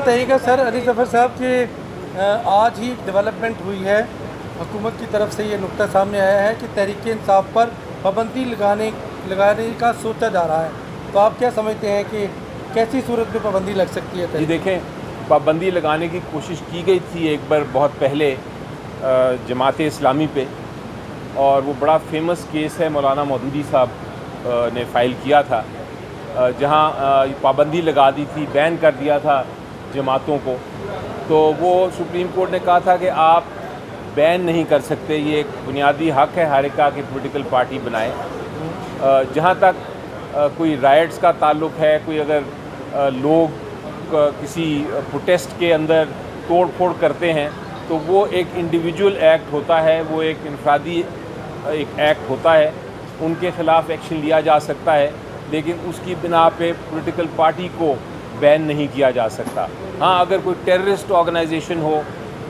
بتائیے گا سر علی ظفر صاحب کہ آج ہی ڈیولپمنٹ ہوئی ہے، حکومت کی طرف سے یہ نقطہ سامنے آیا ہے کہ تحریک انصاف پر پابندی لگانے کا سوچا جا رہا ہے، تو آپ کیا سمجھتے ہیں کہ کیسی صورت میں پابندی لگ سکتی ہے؟ جی دیکھیں، پابندی لگانے کی کوشش کی گئی تھی ایک بار بہت پہلے جماعت اسلامی پہ، اور وہ بڑا فیمس کیس ہے مولانا مودودی صاحب نے فائل کیا تھا، جہاں پابندی لگا دی تھی، بین کر دیا تھا جماعتوں کو. تو وہ سپریم کورٹ نے کہا تھا کہ آپ بین نہیں کر سکتے، یہ ایک بنیادی حق ہے ہر ایک کا کہ پولیٹیکل پارٹی بنائے. جہاں تک کوئی رائٹس کا تعلق ہے، کوئی اگر لوگ کسی پروٹیسٹ کے اندر توڑ پھوڑ کرتے ہیں تو وہ ایک انڈیویجول ایکٹ ہوتا ہے، وہ ایک انفرادی ایک ایکٹ ہوتا ہے، ان کے خلاف ایکشن لیا جا سکتا ہے، لیکن اس کی بنا پہ پولیٹیکل پارٹی کو بین نہیں کیا جا سکتا. ہاں، اگر کوئی ٹیررسٹ آرگنائزیشن ہو،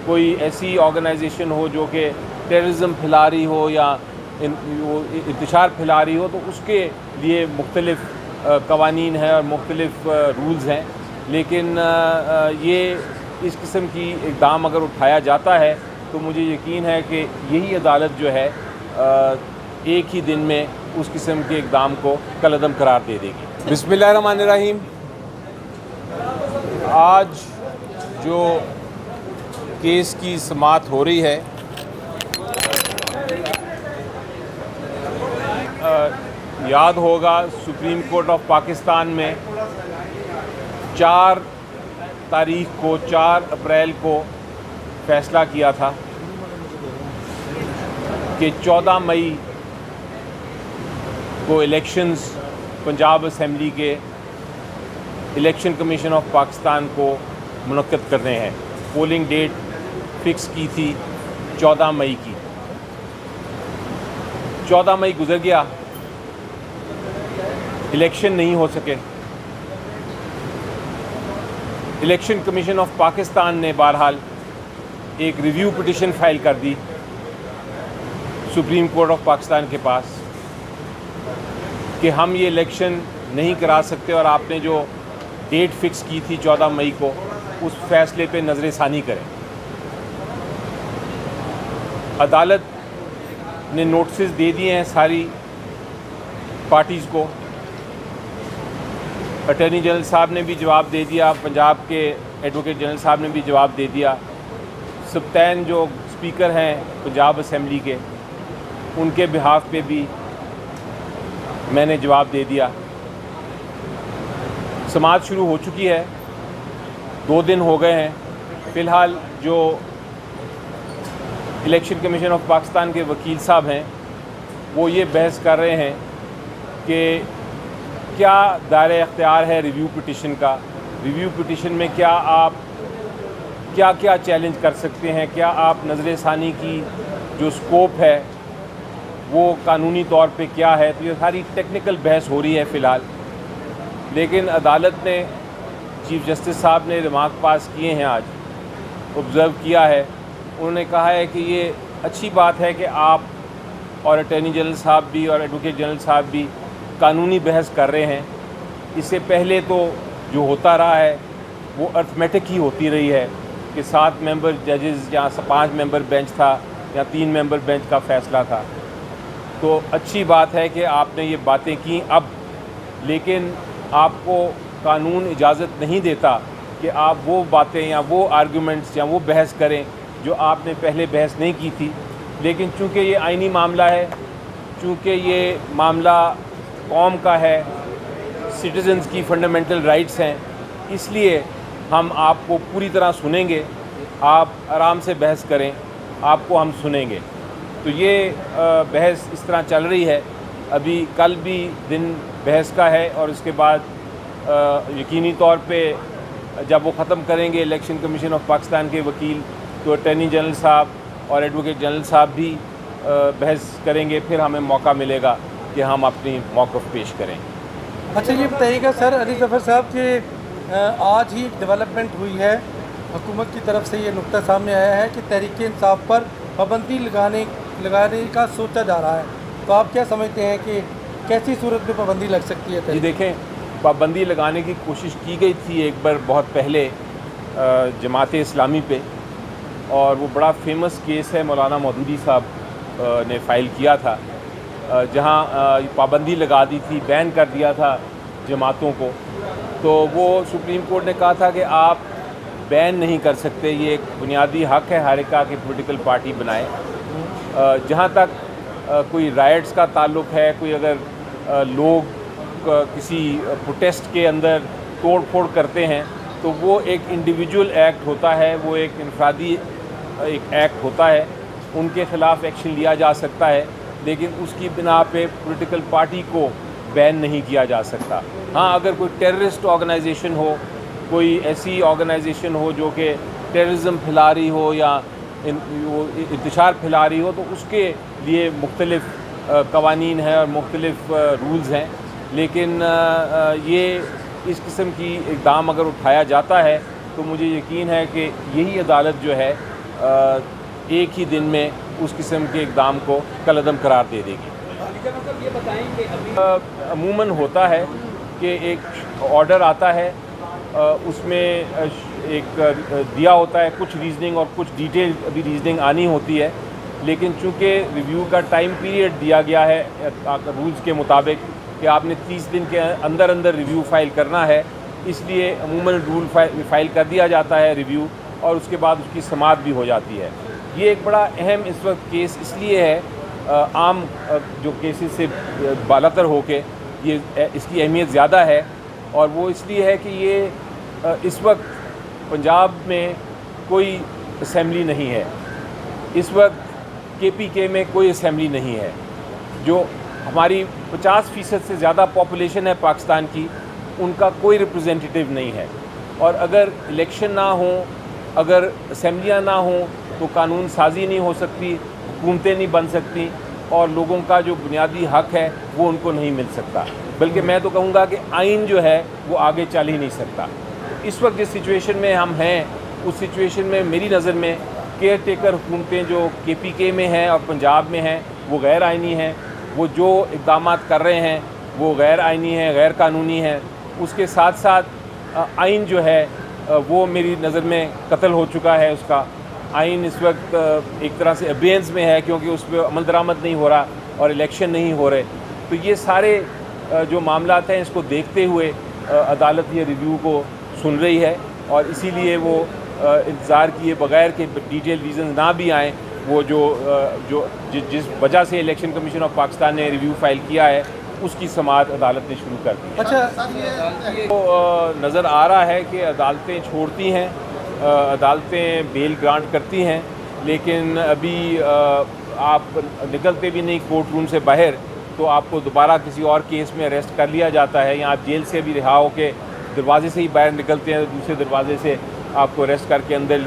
کوئی ایسی آرگنائزیشن ہو جو کہ ٹیررزم پھیلا رہی ہو یا انتشار پھیلا رہی ہو، تو اس کے لیے مختلف قوانین ہیں اور مختلف رولز ہیں. لیکن یہ اس قسم کی اقدام اگر اٹھایا جاتا ہے تو مجھے یقین ہے کہ یہی عدالت جو ہے ایک ہی دن میں اس قسم کے اقدام کو کالعدم قرار دے دے گی. بسم اللہ الرحمن الرحیم. آج جو کیس کی سماعت ہو رہی ہے، یاد ہوگا سپریم کورٹ آف پاکستان میں 4 اپریل کو فیصلہ کیا تھا کہ 14 مئی کو الیکشنز پنجاب اسمبلی کے الیکشن کمیشن آف پاکستان کو منعقد کرنے ہیں. پولنگ ڈیٹ فکس کی تھی 14 مئی کی. 14 مئی گزر گیا، الیکشن نہیں ہو سکے. الیکشن کمیشن آف پاکستان نے بہرحال ایک ریویو پٹیشن فائل کر دی سپریم کورٹ آف پاکستان کے پاس کہ ہم یہ الیکشن نہیں کرا سکتے اور آپ نے جو ڈیٹ فکس کی تھی 14 مئی کو، اس فیصلے پہ نظر ثانی کریں. عدالت نے نوٹسز دے دیے ہیں ساری پارٹیز کو. اٹارنی جنرل صاحب نے بھی جواب دے دیا، پنجاب کے ایڈوکیٹ جنرل صاحب نے بھی جواب دے دیا، سبطین جو اسپیکر ہیں پنجاب اسمبلی کے، ان کے بہاف پہ بھی میں نے جواب دے دیا. سماعت شروع ہو چکی ہے، 2 دن ہو گئے ہیں. فی الحال جو الیکشن کمیشن آف پاکستان کے وکیل صاحب ہیں وہ یہ بحث کر رہے ہیں کہ کیا دائرہ اختیار ہے ریویو پٹیشن کا، ریویو پٹیشن میں کیا آپ کیا چیلنج کر سکتے ہیں، کیا آپ نظر ثانی کی جو سکوپ ہے وہ قانونی طور پہ کیا ہے. تو یہ ساری ٹیکنیکل بحث ہو رہی ہے فی الحال. لیکن عدالت نے، چیف جسٹس صاحب نے ریمارک پاس کیے ہیں، آج آبزرو کیا ہے. انہوں نے کہا ہے کہ یہ اچھی بات ہے کہ آپ اور اٹارنی جنرل صاحب بھی اور ایڈوکیٹ جنرل صاحب بھی قانونی بحث کر رہے ہیں. اس سے پہلے تو جو ہوتا رہا ہے وہ ارتھمیٹک ہی ہوتی رہی ہے کہ 7 ممبر ججز یا 5 ممبر بینچ تھا یا 3 ممبر بینچ کا فیصلہ تھا. تو اچھی بات ہے کہ آپ نے یہ باتیں کی اب، لیکن آپ کو قانون اجازت نہیں دیتا کہ آپ وہ باتیں یا وہ آرگومنٹس یا وہ بحث کریں جو آپ نے پہلے بحث نہیں کی تھی. لیکن چونکہ یہ آئینی معاملہ ہے، چونکہ یہ معاملہ قوم کا ہے، سٹیزنز کی فنڈامنٹل رائٹس ہیں، اس لیے ہم آپ کو پوری طرح سنیں گے. آپ آرام سے بحث کریں، آپ کو ہم سنیں گے. تو یہ بحث اس طرح چل رہی ہے. ابھی کل بھی دن بحث کا ہے اور اس کے بعد یقینی طور پہ جب وہ ختم کریں گے الیکشن کمیشن آف پاکستان کے وکیل، تو اٹارنی جنرل صاحب اور ایڈوکیٹ جنرل صاحب بھی بحث کریں گے. پھر ہمیں موقع ملے گا کہ ہم اپنی موقف پیش کریں. اچھا، یہ بتائیے گا سر علی ظفر صاحب کہ آج ہی ڈیولپمنٹ ہوئی ہے، حکومت کی طرف سے یہ نقطہ سامنے آیا ہے کہ تحریک انصاف پر پابندی لگانے کا سوچا جا رہا ہے، تو آپ کیا سمجھتے ہیں کہ کیسی صورت میں پابندی لگ سکتی ہے؟ جی دیکھیں، پابندی لگانے کی کوشش کی گئی تھی ایک بار بہت پہلے جماعت اسلامی پہ، اور وہ بڑا فیمس کیس ہے مولانا مودودی صاحب نے فائل کیا تھا، جہاں پابندی لگا دی تھی، بین کر دیا تھا جماعتوں کو. تو وہ سپریم کورٹ نے کہا تھا کہ آپ بین نہیں کر سکتے، یہ ایک بنیادی حق ہے ہر ایک کا کہ پولیٹیکل پارٹی بنائے. جہاں تک کوئی رائٹس کا تعلق ہے، کوئی اگر لوگ کسی پروٹیسٹ کے اندر توڑ پھوڑ کرتے ہیں تو وہ ایک انڈیویجول ایکٹ ہوتا ہے، وہ ایک انفرادی ایک ایکٹ ہوتا ہے، ان کے خلاف ایکشن لیا جا سکتا ہے، لیکن اس کی بنا پہ پولیٹیکل پارٹی کو بین نہیں کیا جا سکتا. ہاں، اگر کوئی ٹیررسٹ آرگنائزیشن ہو، کوئی ایسی آرگنائزیشن ہو جو کہ ٹیررزم پھیلا رہی ہو یا انتشار پھیلا رہی ہو، تو اس کے لیے مختلف قوانین ہیں اور مختلف رولز ہیں. لیکن یہ اس قسم کی اقدام اگر اٹھایا جاتا ہے تو مجھے یقین ہے کہ یہی عدالت جو ہے ایک ہی دن میں اس قسم کے اقدام کو کالعدم قرار دے دے گی. یہ بتائیں کہ عموماً ہوتا ہے کہ ایک آرڈر آتا ہے، اس میں ایک دیا ہوتا ہے کچھ ریزننگ اور کچھ ڈیٹیل ابھی ریزننگ آنی ہوتی ہے، لیکن چونکہ ریویو کا ٹائم پیریڈ دیا گیا ہے رولز کے مطابق کہ آپ نے 30 دن کے اندر اندر ریویو فائل کرنا ہے، اس لیے عموماً رول فائل کر دیا جاتا ہے ریویو، اور اس کے بعد اس کی سماعت بھی ہو جاتی ہے. یہ ایک بڑا اہم اس وقت کیس اس لیے ہے، عام جو کیسز سے بالاتر ہو کے یہ اس کی اہمیت زیادہ ہے، اور وہ اس لیے ہے کہ یہ اس وقت پنجاب میں کوئی اسمبلی نہیں ہے، اس وقت KPK میں کوئی اسمبلی نہیں ہے. جو ہماری 50% سے زیادہ پاپولیشن ہے پاکستان کی، ان کا کوئی ریپرزینٹیٹیو نہیں ہے. اور اگر الیکشن نہ ہوں، اگر اسمبلیاں نہ ہوں تو قانون سازی نہیں ہو سکتی، حکومتیں نہیں بن سکتی، اور لوگوں کا جو بنیادی حق ہے وہ ان کو نہیں مل سکتا. بلکہ میں تو کہوں گا کہ آئین جو ہے وہ آگے چل ہی نہیں سکتا. اس وقت جس سچویشن میں ہم ہیں، اس سچویشن میں میری نظر میں کیئر ٹیکر حکومتیں جو KPK میں ہیں اور پنجاب میں ہیں وہ غیر آئینی ہیں. وہ جو اقدامات کر رہے ہیں وہ غیر آئینی ہیں، غیر قانونی ہیں. اس کے ساتھ ساتھ آئین جو ہے وہ میری نظر میں قتل ہو چکا ہے. اس کا آئین اس وقت ایک طرح سے ابینس میں ہے، کیونکہ اس پہ عمل درآمد نہیں ہو رہا اور الیکشن نہیں ہو رہے. تو یہ سارے جو معاملات ہیں، اس کو دیکھتے ہوئے عدالت یہ ریویو کو سن رہی ہے، اور اسی لیے وہ انتظار کیے بغیر کہ ڈیٹیل ریزنز نہ بھی آئیں، وہ جس وجہ سے الیکشن کمیشن آف پاکستان نے ریویو فائل کیا ہے اس کی سماعت عدالت نے شروع کر دی ہے. اچھا، تو نظر آ رہا ہے کہ عدالتیں چھوڑتی ہیں، عدالتیں بیل گرانٹ کرتی ہیں، لیکن ابھی آپ نکلتے بھی نہیں کورٹ روم سے باہر تو آپ کو دوبارہ کسی اور کیس میں اریسٹ کر لیا جاتا ہے، یا آپ جیل سے بھی رہا ہو کے دروازے سے ہی باہر نکلتے ہیں تو دوسرے دروازے سے آپ کو اریسٹ کر کے اندر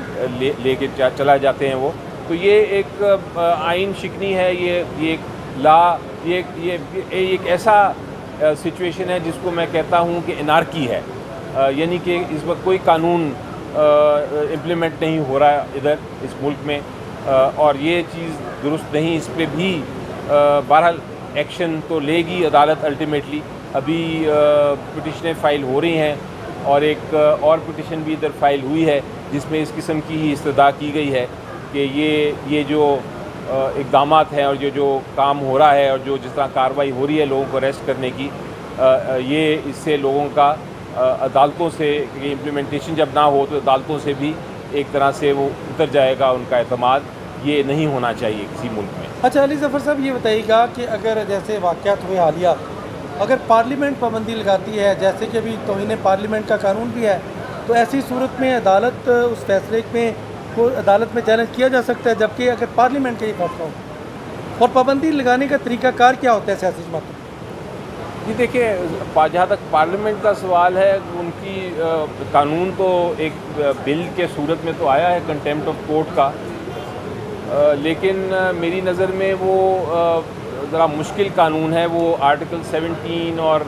لے کے چلا جاتے ہیں وہ. تو یہ ایک آئین شکنی ہے، یہ ایک لا، یہ ایک ایسا سچویشن ہے جس کو میں کہتا ہوں کہ انارکی ہے. یعنی کہ اس وقت کوئی قانون امپلیمنٹ نہیں ہو رہا ادھر اس ملک میں، اور یہ چیز درست نہیں. اس پہ بھی بہرحال ایکشن تو لے گی عدالت الٹیمیٹلی. ابھی پٹیشنیں فائل ہو رہی ہیں، اور ایک اور پٹیشن بھی ادھر فائل ہوئی ہے جس میں اس قسم کی ہی استدعا کی گئی ہے کہ یہ جو اقدامات ہیں اور جو کام ہو رہا ہے اور جس طرح کارروائی ہو رہی ہے لوگوں کو اریسٹ کرنے کی، یہ اس سے لوگوں کا عدالتوں سے امپلیمنٹیشن جب نہ ہو تو عدالتوں سے بھی ایک طرح سے وہ اتر جائے گا ان کا اعتماد. یہ نہیں ہونا چاہیے کسی ملک میں. اچھا علی ظفر صاحب، یہ بتائیے گا کہ اگر جیسے واقعات ہوئے حالیہ، اگر پارلیمنٹ پابندی لگاتی ہے، جیسے کہ ابھی توہین پارلیمنٹ کا قانون بھی ہے، تو ایسی صورت میں عدالت اس فیصلے میں کو عدالت میں چیلنج کیا جا سکتا ہے، جبکہ اگر پارلیمنٹ کا یہ فیصلہ ہو. اور پابندی لگانے کا طریقہ کار کیا ہوتا ہے سیاسی جماعتوں؟ جی دیکھیے، جہاں تک پارلیمنٹ کا سوال ہے، ان کی قانون تو ایک بل کے صورت میں تو آیا ہے کنٹیمپٹ آف کورٹ کا، لیکن میری نظر میں وہ ذرا مشکل قانون ہے. وہ آرٹیکل 17 اور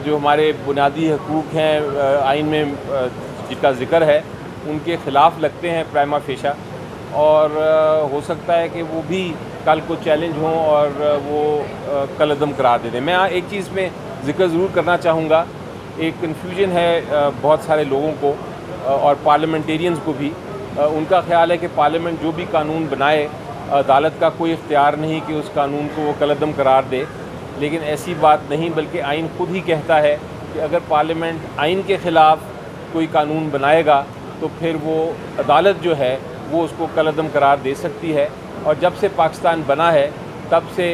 جو ہمارے بنیادی حقوق ہیں آئین میں جن کا ذکر ہے ان کے خلاف لگتے ہیں پرائما فیشا، اور ہو سکتا ہے کہ وہ بھی کل کو چیلنج ہوں اور وہ کالعدم قرار دے دیں. میں ایک چیز میں ذکر ضرور کرنا چاہوں گا. ایک کنفیوژن ہے بہت سارے لوگوں کو اور پارلیمنٹیرینز کو بھی ان کا خیال ہے کہ پارلیمنٹ جو بھی قانون بنائے عدالت کا کوئی اختیار نہیں کہ اس قانون کو وہ کالعدم قرار دے، لیکن ایسی بات نہیں، بلکہ آئین خود ہی کہتا ہے کہ اگر پارلیمنٹ آئین کے خلاف کوئی قانون بنائے گا تو پھر وہ عدالت جو ہے وہ اس کو کالعدم قرار دے سکتی ہے۔ اور جب سے پاکستان بنا ہے تب سے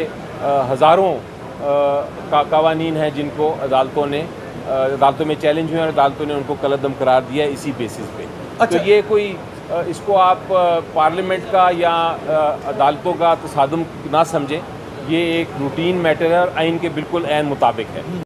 ہزاروں قوانین ہیں جن کو عدالتوں میں چیلنج ہوئے اور عدالتوں نے ان کو کالعدم قرار دیا ہے اسی بیسس پہ۔ تو یہ کوئی اس کو آپ پارلیمنٹ کا یا عدالتوں کا تصادم نہ سمجھیں، یہ ایک روٹین میٹر ہے اور آئین کے بالکل عین مطابق ہے۔